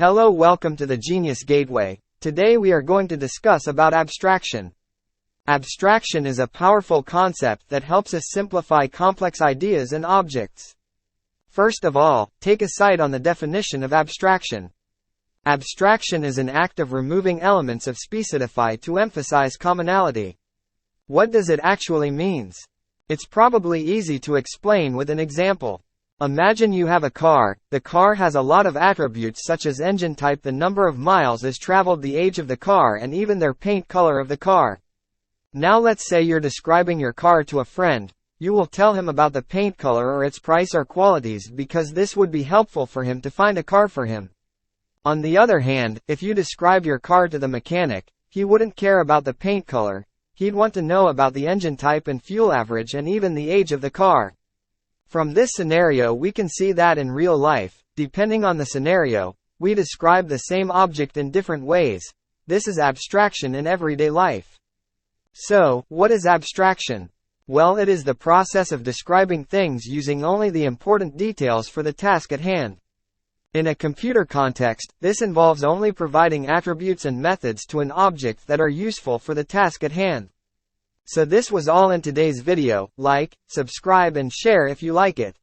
Hello, welcome to the Genius Gateway. Today we are going to discuss about abstraction. Abstraction is a powerful concept that helps us simplify complex ideas and objects. First of all, take a sight on the definition of abstraction. Abstraction is an act of removing elements of specify to emphasize commonality. What does it actually means? It's probably easy to explain with an example. Imagine you have a car. The car has a lot of attributes such as engine type, the number of miles is traveled, the age of the car, and even their paint color of the car. Now let's say you're describing your car to a friend. You will tell him about the paint color or its price or qualities because this would be helpful for him to find a car for him. On the other hand, if you describe your car to the mechanic, he wouldn't care about the paint color. He'd want to know about the engine type and fuel average and even the age of the car. From this scenario we can see that in real life, depending on the scenario, we describe the same object in different ways. This is abstraction in everyday life. So, what is abstraction? Well, it is the process of describing things using only the important details for the task at hand. In a computer context, this involves only providing attributes and methods to an object that are useful for the task at hand. So this was all in today's video. Like, subscribe and share if you like it.